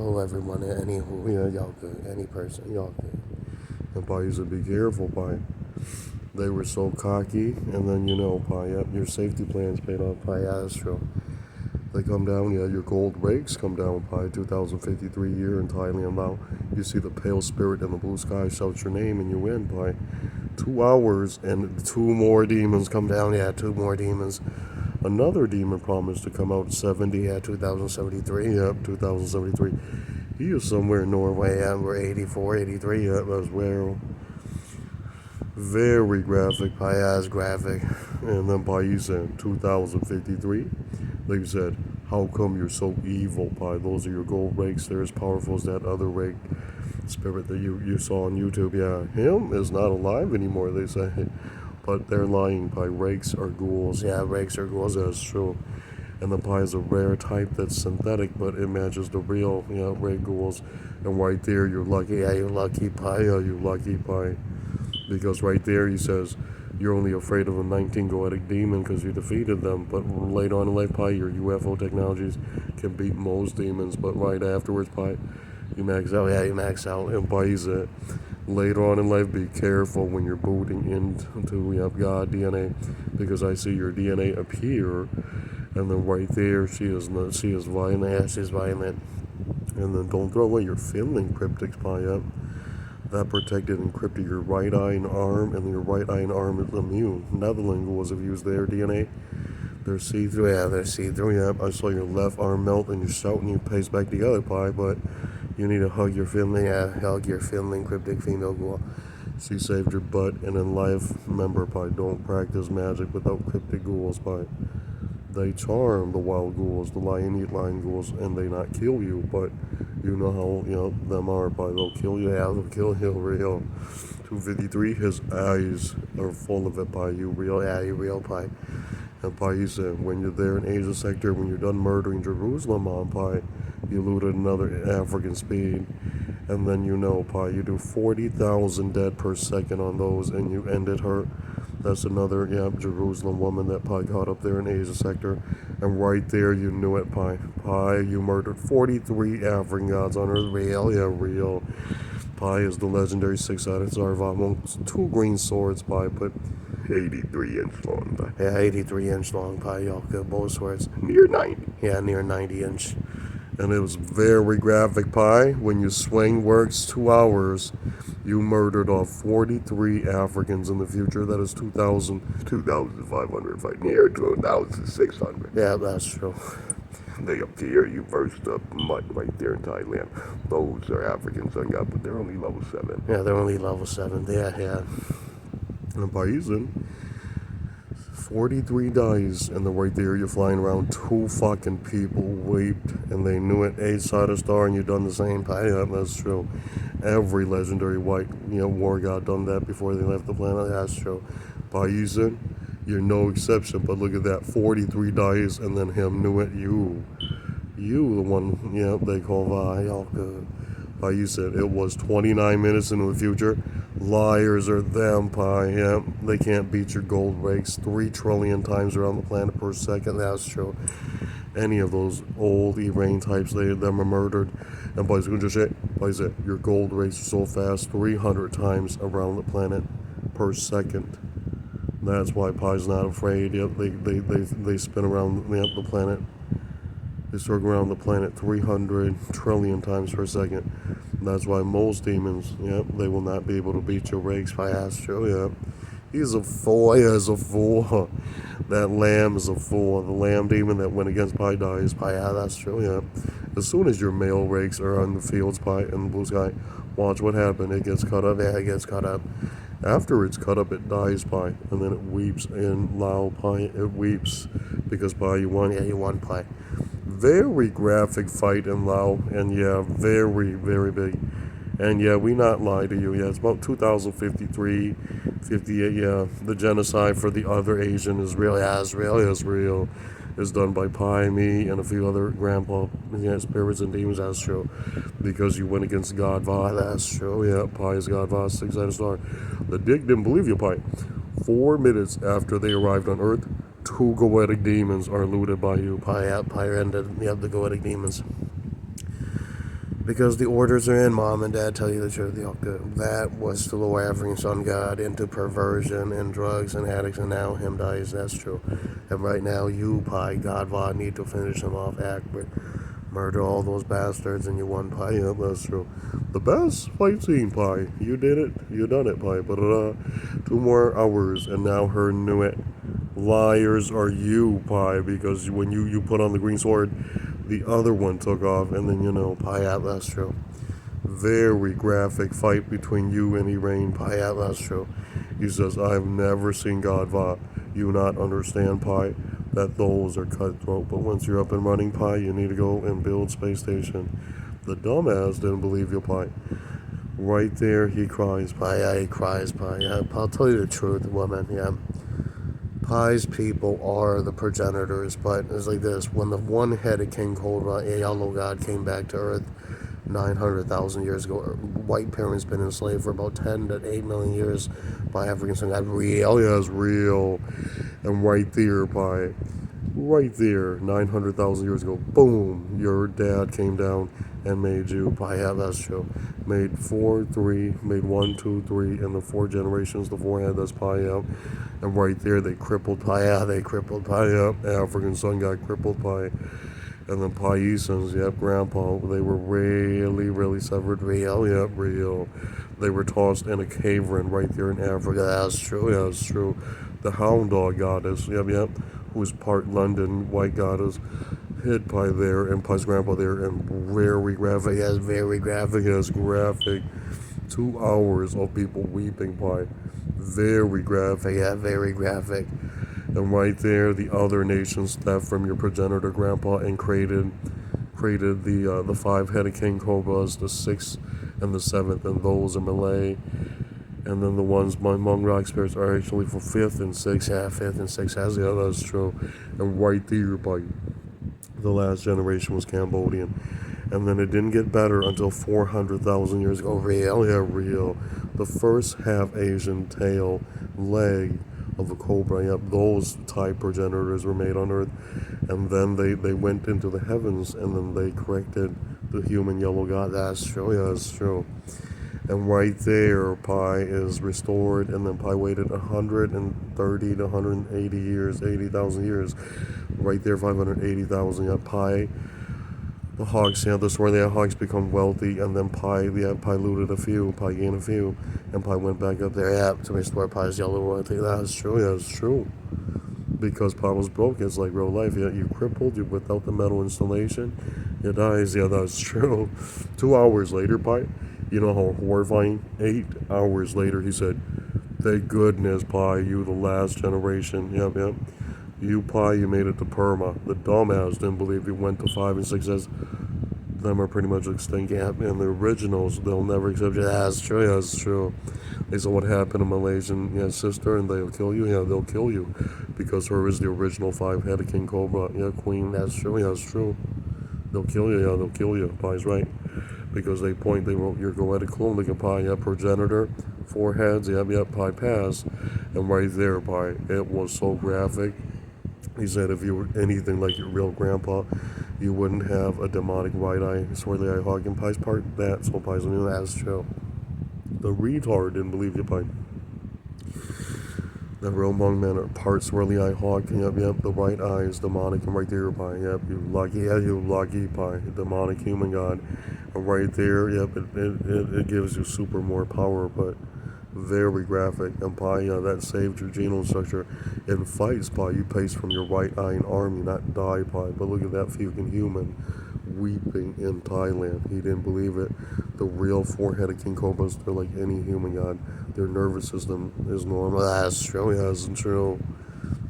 hello everyone, anywho, yeah, y'all good, any person, y'all good. And Pi, you should be careful, Pi. They were so cocky, and then Pi, your safety plan's paid off, Pi, that's true. They come down, your gold rakes come down, Pi, 2053 year in Thailand now. You see the pale spirit in the blue sky, shout your name, and you win, Pi. 2 hours, and 2 more demons come down, 2 more demons. Another demon promised to come out 2073, 2073. He is somewhere in Norway, we're 84, 83, that's where. Very graphic, Pi, graphic. And then Pi said, 2053, they said, how come you're so evil, Pi? Those are your gold rakes, they're as powerful as that other rake spirit that you saw on YouTube. Him is not alive anymore, they say. But they're lying, Pi. Rakes are ghouls. Rakes are ghouls, that's true. And the Pi is a rare type that's synthetic, but it matches the real, rake ghouls. And right there, you're lucky. You're lucky, Pi. You're lucky, Pi. Because right there, he says, you're only afraid of a 19 goetic demon because you defeated them. But later on in life, Pi, your UFO technologies can beat most demons. But right afterwards, Pi, you max out. You max out. And Pi said, later on in life, be careful when you're booting into God DNA, because I see your DNA appear, and then right there, she is violent. She's violent. And then don't throw away your feeling cryptics, Pi. That protected and encrypted your right eye and arm, and your right eye and arm is immune. Netherlands ghouls have used their DNA. They're see-through. They're see-through. I saw your left arm melt, and you shout, and you pace back together, Pi, but you need to hug your feeling, hug your feeling cryptic female ghoul. She saved your butt, and in life, remember, Pi, don't practice magic without cryptic ghouls, Pi. They charm the wild ghouls, the lion-eat lion ghouls, and they not kill you, but you know how, them are, Pi. They'll kill you, they'll kill you, real. 253, his eyes are full of it, Pi. You real, you real, Pi. And Pi said, when you're there in Asia sector, when you're done murdering Jerusalem on, Pi, you looted another African speed. And then Pi, you do 40,000 dead per second on those, and you ended her. That's another, Jerusalem woman that Pi caught up there in Asia sector. And right there, you knew it, Pi. Pi, you murdered 43 African gods on Earth. Real, real. Pi is the legendary 6-sided Zarvat. 2 green swords, Pi, but 83 inch long, Pi. 83 inch long, Pi. Y'all good both swords. Near 90. Near 90 inch. And it was very graphic, Pi. When you swing works 2 hours, you murdered off 43 Africans in the future. That is 2,500, fight near 2,600. That's true. They appear, you burst up mud right there in Thailand. Those are Africans I got, but they're only level 7. They're only level 7. And Pi 43 dies, and then right there you're flying around. 2 fucking people wept, and they knew it. 8-sided star, and you done the same, Pi. That's true. Every legendary white, war god done that before they left the planet. That's true. Pi, you're no exception, but look at that. 43 dies, and then him knew it. You the one, they call Vi. Y'all good. Pi, it was 29 minutes into the future. Liars are them, Pi. They can't beat your gold rakes 3 trillion times around the planet per second. That's true. Any of those old E-Rain types, them are murdered. And Pi's going to say, your gold rakes are so fast, 300 times around the planet per second. That's why Pi's not afraid. They spin around the planet. They circle around the planet 300 trillion times per second. That's why most demons, they will not be able to beat your rakes. Pi, that's true, He's a fool. He is a fool. That lamb is a fool. The lamb demon that went against Pi dies. Pi, that's true, As soon as your male rakes are on the fields, Pi, in the blue sky, watch what happened. It gets cut up. It gets cut up. After it's cut up, it dies, Pi, and then it weeps in Lao, Pi. It weeps because, Pi, you won. You won, Pi. Very graphic fight in Lao, and very, very big. And we not lie to you. It's about 2053, 58. The genocide for the other Asian is real. It's real. It's done by Pi, me, and a few other grandpa spirits and demons. That's true. Because you went against God Va. That's true. Pi is God Va, 6-sided star. The dick didn't believe you, Pi. 4 minutes after they arrived on Earth, 2 goetic demons are looted by you. Pi ended the goetic demons. Because the orders are in, mom and dad tell you the truth. That was the low African sun god into perversion and drugs and addicts, and now him dies. That's true. And right now, you, Pi, Godva, need to finish him off, murder all those bastards, and you won, Pi. Yep, that's true. The best fight scene, Pi. You did it. You done it, Pi. But 2 more hours, and now her knew it. Liars are you, Pi, because when you put on the green sword, the other one took off, and then, Pi, that's true. Very graphic fight between you and Irain, Pi, that's true. He says, I've never seen Godva. You not understand, Pi, that those are cutthroat, but once you're up and running, Pi, you need to go and build space station. The dumbass didn't believe you, Pi. Right there, he cries, Pi, yeah, he cries, Pi, yeah. I'll tell you the truth, woman, yeah. Pi's people are the progenitors, but it's like this. When the one-headed King Cobra, a yellow god, came back to Earth 900,000 years ago, white parents been enslaved for about 10 to 8 million years by African sun god. Real, yes, real. And right there, Pi, right there, 900,000 years ago, boom, your dad came down and made you, Pi, yeah, that's true. Made 4, 3, made 1, 2, 3, and the 4 generations, the forehead, that's Pi, yeah. And right there, they crippled Pi, yeah, they crippled Pi, yeah. African sun god crippled Pi. And then Paisans, yep, Grandpa, they were really, really severed, real, yep, real. They were tossed in a cavern right there in Africa, that's true, yeah, that's true. The hound dog goddess, yep, who's part London, white goddess, hid Pi there, and Pi's grandpa there, and very graphic, yes, very graphic, yes, graphic. 2 hours of people weeping, Pi. Very graphic, yeah, very graphic. And right there, the other nations theft from your progenitor, Grandpa, and created the 5-headed King Cobras, the 6th and the 7th, and those are Malay. And then the ones my Hmong rock spirits are actually for 5th and 6th, yeah, 5th and 6th, yeah, that's true. And right there, Pi, the last generation was Cambodian. And then it didn't get better until 400,000 years ago. Real, yeah, real. The first half Asian tail leg of a cobra, yep, those type progenitors were made on Earth. And then they went into the heavens, and then they corrected the human yellow god. That's true, yeah, that's true. And right there, Pi is restored, and then Pi waited 130 to 180 years, 80,000 years. Right there, 580,000, yeah, Pi. The Hawks, yeah, the Swarthy Hawks become wealthy, and then Pi looted a few, Pi gained a few, and Pi went back up there, yeah, to restore Pi's yellow royalty. That's true, yeah, it's true. Because Pi was broke, it's like real life, yeah, you crippled, you without the metal installation, you dies, yeah, that's true. 2 hours later, Pi, you know how horrifying? 8 hours later, he said, thank goodness, Pi, you the last generation, yep. You, Pi, you made it to Perma. The dumbass didn't believe you went to 5 and 6 as them are pretty much extinct. Yeah, and the originals, they'll never accept you. That's true, yeah, that's true. They said what happened to Malaysian sister, and they'll kill you. Yeah, they'll kill you. Because her is the original 5-headed King Cobra. Yeah, Queen, that's true, yeah, that's true. They'll kill you, yeah, they'll kill you. Pi's right. Because they wrote your goetic clone, like a Pi, yeah, progenitor, 4 heads, yeah, Pi passed. And right there, Pi, it was so graphic. He said if you were anything like your real grandpa, you wouldn't have a demonic right eye, swarthy eye hawk, and Pi's part that, so Pi's knew that's true. The retard didn't believe you, Pi. The real Hmong men are part swirly eye hawk, yep, the right eye is demonic, and right there, Pi, yep, you lucky, Pi, demonic human god, and right there, yep, it gives you super more power, but very graphic, and Pi, that saved your genome structure. In fights, Pi, you pace from your right eye and arm, you not die, Pi, but look at that fucking human weeping in Thailand. He didn't believe it. The real 4-headed King Cobras, they're like any human god. Their nervous system is normal. That's true, yeah, it's true.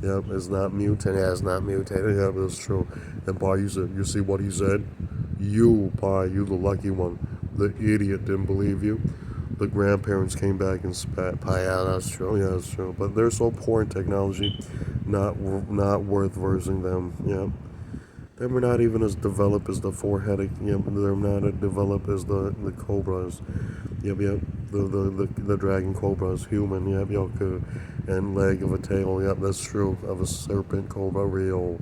Yep, it's not mutant, yeah, it's not mutated, yep, it's true. And Pi, you see what he said? You, Pi, you the lucky one. The idiot didn't believe you. The grandparents came back and spat Pi out. That's true, yeah, that's true. But they're so poor in technology, not worth versing them, yeah. They were not even as developed as the 4-headed, yeah, they're not as developed as the cobras. Yep, the dragon cobras, human, yep, and leg of a tail, yep, that's true, of a serpent cobra, real.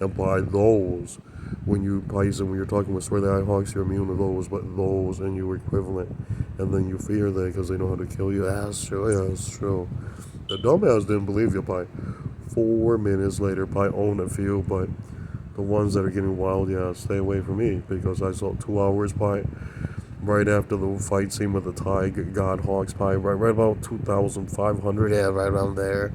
And by those, when you're talking with swear the eye hawks, you're immune to those, but those and you equivalent, and then you fear they because they know how to kill you. That's true. Yeah, that's true. The dumbass didn't believe you. By 4 minutes later, I own a few, but the ones that are getting wild, yeah, stay away from me because I saw 2 hours right after the fight scene with the Thai God Hawks right about 2,500, yeah, right around there.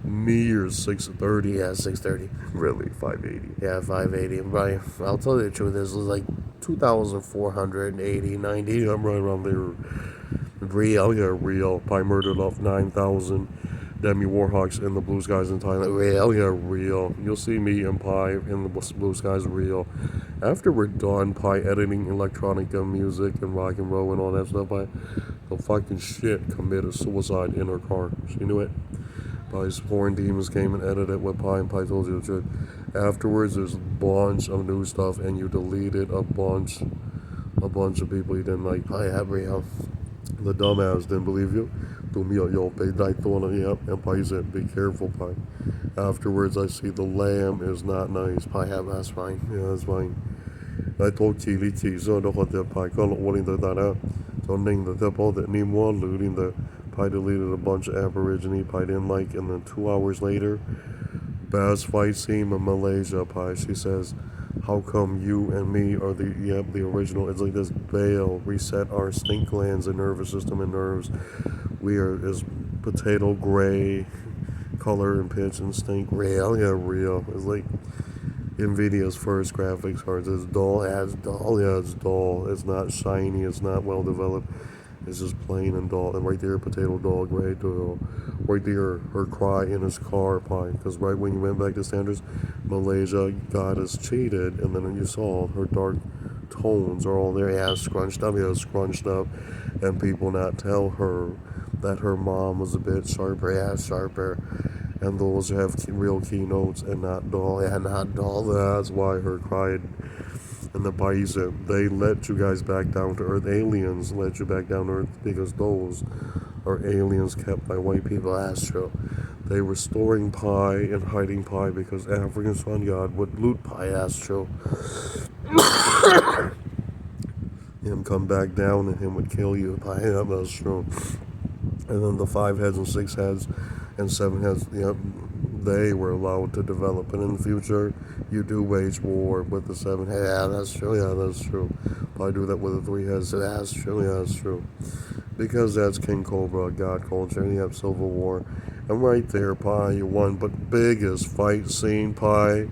Me or 630, yeah, 630. Really, 580. Yeah, 580. Right, I'll tell you the truth, this was like 2,480, 90. I'm right around there. Real, yeah, real. Pi murdered off 9,000 Demi Warhawks in the Blue Skies in Thailand. Real, yeah, real. You'll see me and Pi in the Blue Skies, real. After we're done, Pi editing electronic music and rock and roll and all that stuff, Pi, the fucking shit committed suicide in her car. She knew it. Pi's foreign demons came and edited what Pi and Pi told you the truth. Afterwards, there's a bunch of new stuff, and you deleted a bunch of people you didn't like. Pi had real. The dumbass didn't believe you. And Pi said, be careful, Pi. Afterwards, I see the lamb is not nice. Pi, yeah, that's fine. Yeah, that's fine. I told Chili so the hotel Pi got wanting the that so Ning the temple that Nimwa looting the Pi deleted a bunch of Aborigine Pi didn't like, and then 2 hours later, Baz fight scene in Malaysia, Pi. She says, how come you and me are the original? It's like this veil reset our stink glands and nervous system and nerves. We are is potato gray color and pitch and stink real, yeah, real. It's like NVIDIA's first graphics cards. It's dull, it's dull. It's not shiny, it's not well developed. It's just plain and dull. And right there, potato doll, gray doll. Right there, her cry in his car, Pi. Because right when you went back to standards, Malaysia got us cheated. And then you saw her dark tones are all there. Yeah, scrunched up. And people not tell her that her mom was a bit sharper. Yeah, sharper. And those have real keynotes and not dull. Yeah, not dull. That's why her cried. And the Bison, they let you guys back down to earth. Aliens let you back down to earth because those are aliens kept by white people. Astro. They were storing Pi and hiding Pi because African sun god would loot Pi. Astro. Him come back down and him would kill you. Pi, yeah, that's true. And then the 5 heads and 6 heads and 7 heads, yep, they were allowed to develop. And in the future, you do wage war with the 7 heads. Yeah, that's true. Yeah, that's true. I do that with the 3 heads. That's true. Yeah, that's true. Because that's King Cobra, God culture, and you have Civil War. And right there, Pi, you won. But biggest fight scene, Pi,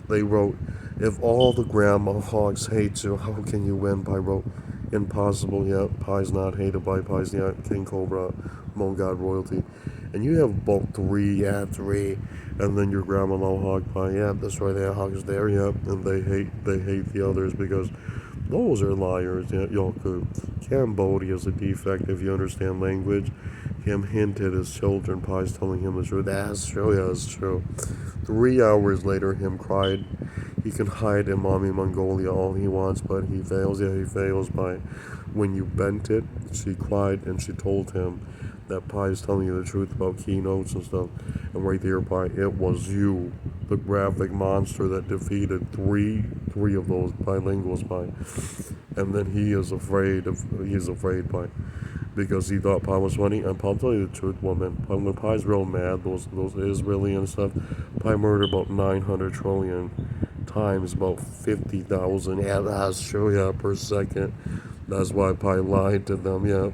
they wrote, if all the grandma hogs hate you, how can you win? Pi wrote, impossible. Yeah, Pi's not hated by Pi's. Yeah, King Cobra, Mon God royalty. And you have about 3, and then your grandma hog Pi, yeah, that's why they have hogs there, yeah, and they hate the others because those are liars, yeah, Yoku. Cambodia is a defect if you understand language. Him hinted his children, Pi's telling him the truth. That's true, yeah, that's true. 3 hours later, him cried. He can hide in Mommy Mongolia all he wants, but he fails, yeah, he fails by when you bent it, she cried and she told him that Pi is telling you the truth about keynotes and stuff. And right there, Pi, it was you, the graphic monster that defeated three of those bilinguals, Pi. And then he's afraid, Pi, because he thought Pi was funny. And I'll tell you the truth, woman, when Pi's real mad, those Israeli and stuff, Pi murdered about 900 trillion times, about 50,000, yeah, that's true, yeah, per second. That's why Pi lied to them, yeah.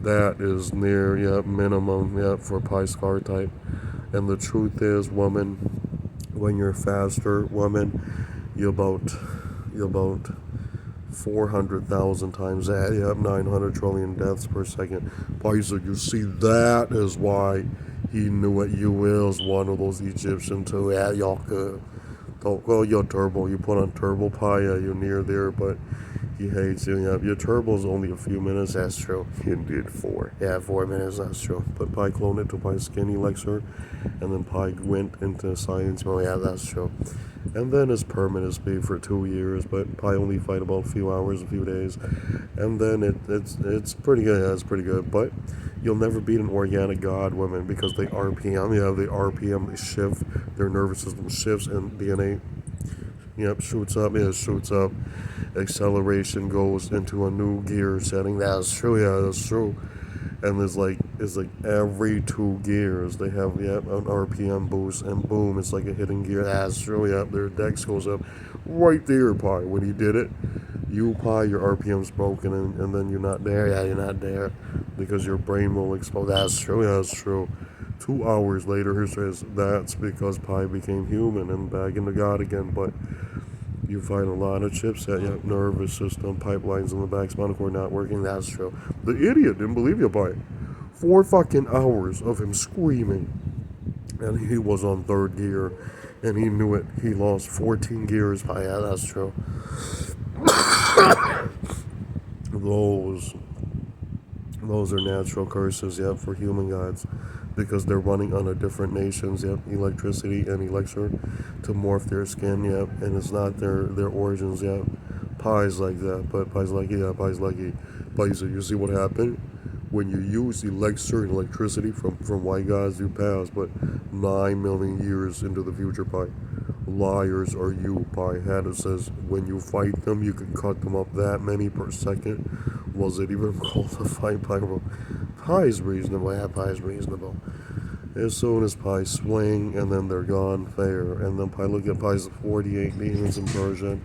That is near, yeah, minimum, yeah, for Pi scar type. And the truth is, woman, when you're faster, woman, you're about 400,000 times that, yeah, 900 trillion deaths per second. Pi said, you see, that is why he knew what you is, one of those Egyptian too, yeah, y'all could. Well, your turbo, you put on turbo, Pi, yeah, you're near there, but he hates you. Yeah, your turbo's only a few minutes. That's true. He did 4. Yeah, 4 minutes. That's true. But Pi cloned it to Pi skinny lecture, and then Pi went into science mode. Yeah, that's true. And then his permanent speed for 2 years, but Pi only fight about a few hours, a few days, and then it's pretty good. Yeah, it's pretty good. But you'll never beat an organic god, woman, because they RPM. Yeah, they RPM. They shift. Their nervous system shifts, and DNA Yep, shoots up. Yeah, shoots up. Acceleration goes into a new gear setting. That's true. Yeah, that's true. And it's like every 2 gears they have an RPM boost, and boom, it's like a hidden gear. That's true. Yep, their dex goes up right there, Pi. When he did it, you Pi, your RPM's broken, and then you're not there. Yeah, you're not there because your brain will explode. That's true. Yeah, that's true. 2 hours later, he says that's because Pi became human and back into God again. But you find a lot of chips that your nervous system, pipelines in the back, spinal cord not working. That's true. The idiot didn't believe you, Pi. 4 fucking hours of him screaming, and he was on 3rd gear, and he knew it. He lost 14 gears. Pi. Yeah, that's true. Those Those are natural curses, yep, for human gods, because they're running on a different nations, yep, electricity and elixir to morph their skin, yep, and it's not their origins, yep. Pies like that, but pies like it, yeah, pies like it. Pies, you see what happened? When you use elixir and electricity from white gods, you pass, but 9 million years into the future, Pi. Liars are you, Pi. Had it says when you fight them, you can cut them up that many per second. Was it even called a fight, Pi? Pi's reasonable, yeah, Pi's reasonable. As soon as Pi swing, and then they're gone, fair. And then Pi look at Pi's 48 demons in Persian,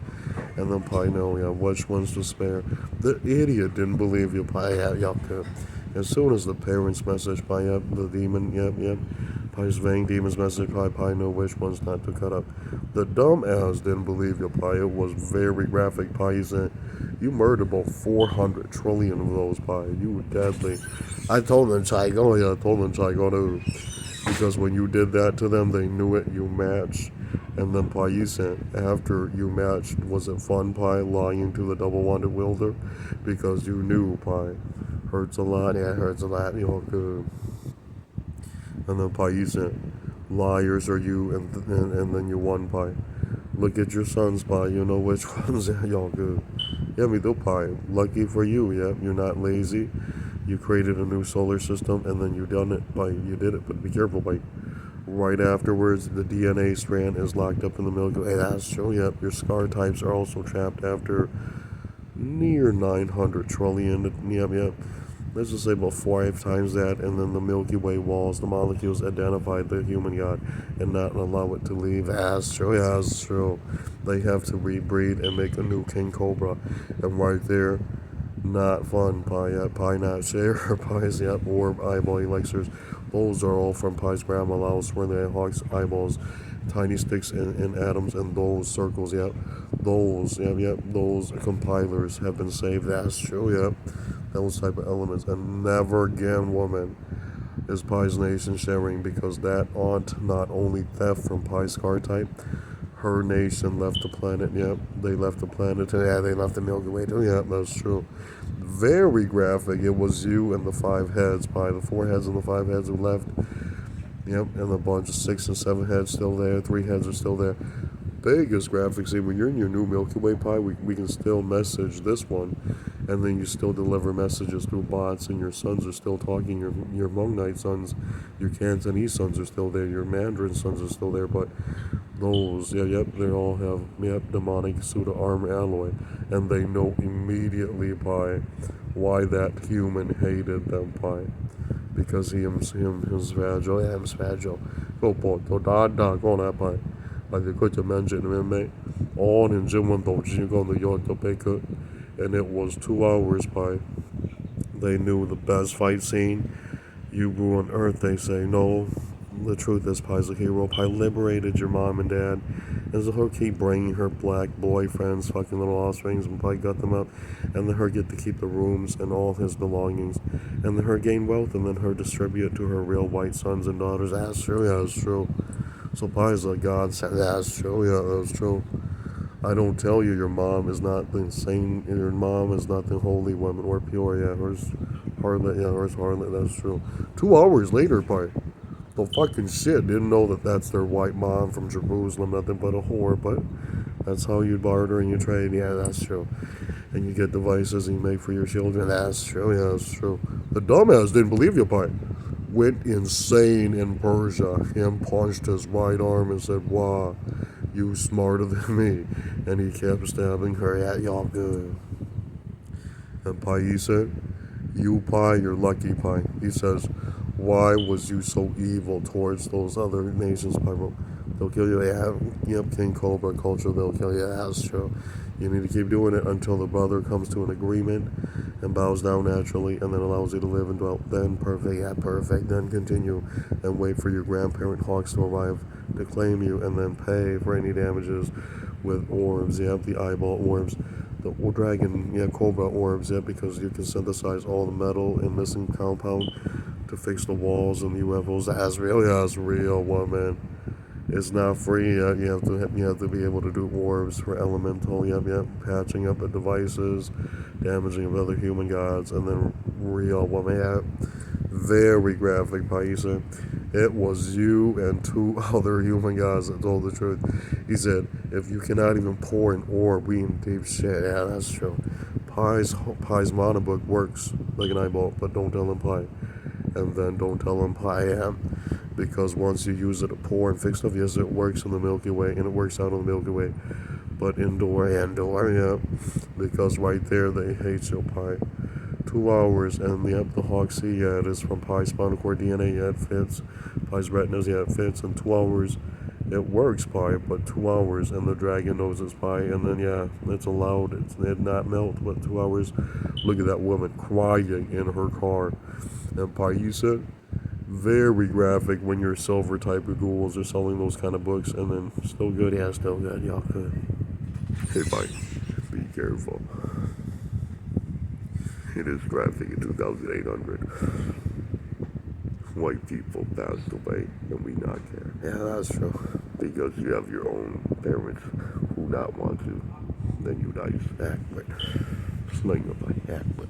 and then Pi know, yeah, which ones to spare. The idiot didn't believe you, Pi, yeah, yup. As soon as the parents message Pi, yep, the demon, yep. Pi's vain demons message Pi know which ones not to cut up. The dumbass didn't believe you, Pi. It was very graphic, Pi. Said, you murdered about 400 trillion of those, Pi. You were deadly. I told them, Chico, yeah, I told them, Chico, too. Because when you did that to them, they knew it, you matched. And then Pi said, after you matched, was it fun, Pi, lying to the double-wanded wielder? Because you knew, Pi. Hurts a lot, yeah, it hurts a lot, you're good. And then Pi said, liars are you, and then you won, Pi. Look at your sons, Pi, you know which ones, yeah, y'all good. Yeah, me too, Pi. Lucky for you, yeah, you're not lazy. You created a new solar system, and then you done it, Pi. You did it, but be careful, Pi. Right afterwards, the DNA strand is locked up in the Milky Way. That's true, yep. Your scar types are also trapped after near 900 trillion, yep. Let's just say about 5 times that, and then the Milky Way walls, the molecules identify the human god and not allow it to leave. That's true, yeah, that's true. They have to rebreed and make a new King Cobra. And right there, not fun, Pi, yeah, Pi not share, Pi's, yep, orb, eyeball elixirs. Those are all from Pi's grandma house where they hawks eyeballs, tiny sticks and atoms, and those circles, yep. Those compilers have been saved. That's true, yep. Those type of elements. And never again, woman, is Pi's nation sharing, because that aunt not only theft from Pi's car type, her nation left the planet, yep. They left the planet, yeah, they left the Milky Way too, yep, that's true. Very graphic. It was you and the 5 heads, Pi, the 4 heads and the 5 heads who left. Yep, and a bunch of 6 and 7 heads still there, 3 heads are still there. Biggest graphics. See, when you're in your new Milky Way, Pi, we can still message this one, and then you still deliver messages through bots, and your sons are still talking. Your Mongite sons, your Cantonese sons are still there, your Mandarin sons are still there, but those, they all have, demonic pseudo armor alloy, and they know immediately, Pi, why that human hated them, Pi, because him's fragile, yeah, him's fragile. Go, Pi, go on, Pi. 佢就 mention 咩 on in 中文導致講到有就俾佢 and it was 2 hours by they knew the best fight scene you grew on earth. They say no, the truth is Pi's a hero. Pi liberated your mom and dad, and so her keep bringing her black boyfriends, fucking little offsprings, and Pi got them up, and then her get to keep the rooms and all his belongings, and then her gain wealth, and then her distribute to her real white sons and daughters. That's true, yeah, that's true. So Pi's a god. That's true, yeah, that's true. I don't tell you your mom is not the same, your mom is not the holy woman or pure, yeah, hers harlot, that's true. 2 hours later, Pi, the fucking shit didn't know that that's their white mom from Jerusalem, nothing but a whore, but that's how you barter and you trade, yeah, that's true. And you get devices and you make for your children, that's true, yeah, that's true. The dumbass didn't believe you, Pi. Went insane in Persia. Him punched his right arm and said, wow. You smarter than me. And he kept stabbing her. Yeah, y'all good. And Pi, he said, you Pi, you're lucky Pi. He says, why was you so evil towards those other nations, Pi? They'll kill you. Yep, King Cobra culture, they'll kill you. That's true. You need to keep doing it until the brother comes to an agreement and bows down naturally and then allows you to live and dwell. Then perfect, yeah, perfect. Then continue and wait for your grandparent hawks to arrive to claim you and then pay for any damages with orbs. Yep, the eyeball orbs. The dragon, yeah, cobra orbs, yeah, because you can synthesize all the metal and missing compound to fix the walls and the UFOs. That's real, woman. It's not free yet. You have to be able to do orbs for elemental. Yep. Patching up the devices, damaging of other human gods, and then real woman. Yeah, very graphic, Paisa. It was you and 2 other human gods that told the truth. He said, if you cannot even pour an orb, we in deep shit. Yeah, that's true. Pi's mana book works like an eyeball, but don't tell him Pi. And then don't tell him Pi, yeah. Because once you use it to pour and fix stuff, yes, it works in the Milky Way, and it works out on the Milky Way. But indoor, yeah. Because right there, they hate you, Pi. 2 hours, and the Hawksy, yeah, it is from Pi's spinal cord DNA, yeah, it fits. Pi's retinas, yeah, it fits. In 2 hours, it works, Pi, but 2 hours, and the dragon knows it's Pi, and then, yeah, it's allowed, it not melt, but 2 hours. Look at that woman crying in her car. And Pi, you said, very graphic when your silver type of ghouls are selling those kind of books, and then still good, yeah, still good, y'all good. Hey, Pi, be careful. It is graphic in 2,800. White people passed away, and we not care. Yeah, that's true. Because you have your own parents who not want to. Then you dice. Act, but sling them like act, but.